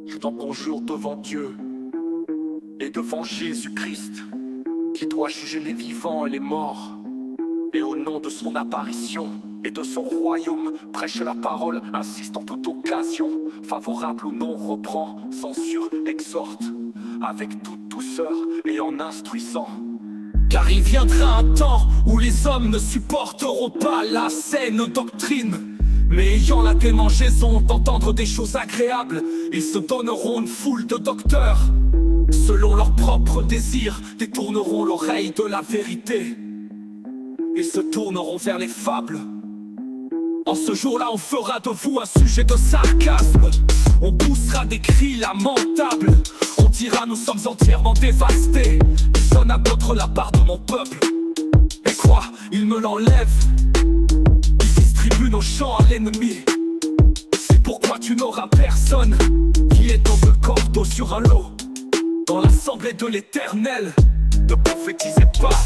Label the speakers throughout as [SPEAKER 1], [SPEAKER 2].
[SPEAKER 1] Je t'en conjure devant Dieu et devant Jésus-Christ, qui doit juger les vivants et les morts. Et au nom de son apparition et de son royaume, prêche la parole, insiste en toute occasion. Favorable ou non, reprend, censure, exhorte, avec toute douceur et en instruisant. Car il viendra un temps où les hommes ne supporteront pas la saine doctrine, mais ayant la démangeaison d'entendre des choses agréables, ils se donneront une foule de docteurs. Selon leurs propres désirs, détourneront l'oreille de la vérité et se tourneront vers les fables. En ce jour-là, on fera de vous un sujet de sarcasme. On poussera des cris lamentables. On dira nous sommes entièrement dévastés. Donne à d'autres la part de mon peuple. Et quoi, il me l'enlève. Il distribue nos champs à l'ennemi. C'est pourquoi tu n'auras personne qui est dans le cordeau sur un lot. Dans l'assemblée de l'Éternel, ne prophétisez pas,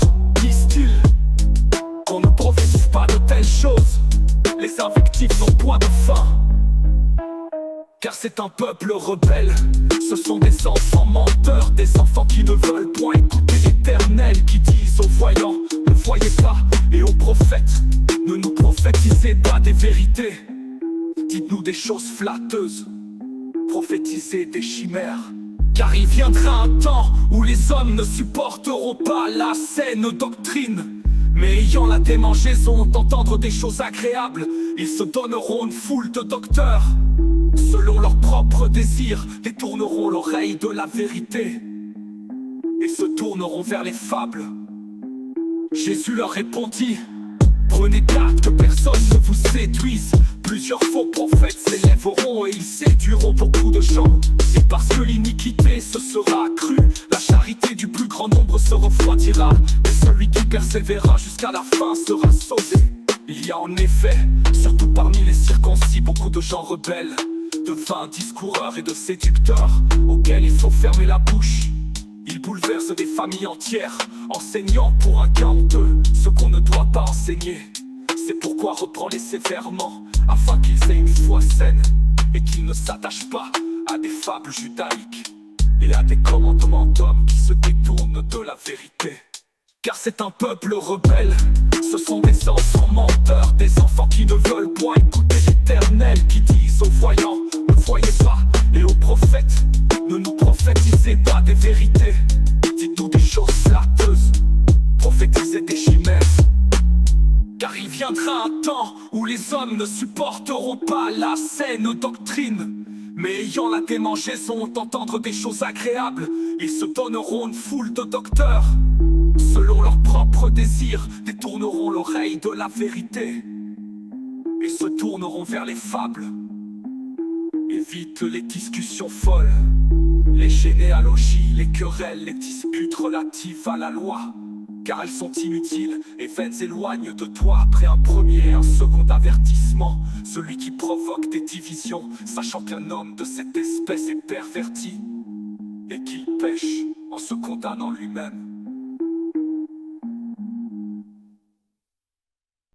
[SPEAKER 1] disent-ils. Qu'on ne prophétise pas de telles choses. Les invectives n'ont point de fin. Car c'est un peuple rebelle. Ce sont des enfants menteurs, des enfants qui ne veulent point écouter l'Éternel, qui disent aux voyants, ne voyez pas, et aux prophètes, ne nous prophétisez pas des vérités. Dites-nous des choses flatteuses, prophétisez des chimères. Car il viendra un temps où les hommes ne supporteront pas la saine doctrine, mais ayant la démangeaison d'entendre des choses agréables, ils se donneront une foule de docteurs. Selon leurs propres désirs, détourneront l'oreille de la vérité et se tourneront vers les fables. Jésus leur répondit: prenez garde que personne ne vous séduise. Plusieurs faux prophètes s'élèveront et ils séduiront beaucoup de gens. Et parce que l'iniquité se sera accrue, la charité du plus grand nombre se refroidira. Et celui qui persévérera jusqu'à la fin sera sauvé. Il y a en effet, surtout parmi les circoncis, beaucoup de gens rebelles, de vains discoureurs et de séducteurs, auxquels il faut fermer la bouche. Ils bouleversent des familles entières, enseignant pour un gain honteux ce qu'on ne doit pas enseigner. C'est pourquoi reprends-les sévèrement, afin qu'ils aient une foi saine, et qu'ils ne s'attachent pas à des fables judaïques et à des commandements d'hommes qui se détournent de la vérité. Car c'est un peuple rebelle, ce sont des enfants menteurs, des enfants qui ne veulent point écouter l'Éternel, qui disent aux voyants, ne voyez pas, et aux prophètes, ne nous prophétisez pas des vérités. Dites-nous des choses flatteuses, prophétisez des chimères. Car il viendra un temps où les hommes ne supporteront pas la saine doctrine, mais ayant la démangeaison d'entendre des choses agréables, ils se donneront une foule de docteurs. Selon leurs propres désirs, détourneront l'oreille de la vérité et se tourneront vers les fables. Évite les discussions folles, les généalogies, les querelles, les disputes relatives à la loi, car elles sont inutiles et vaines. Éloigne de toi après un premier et un second avertissement celui qui provoque des divisions, sachant qu'un homme de cette espèce est perverti et qu'il pêche en se condamnant lui-même.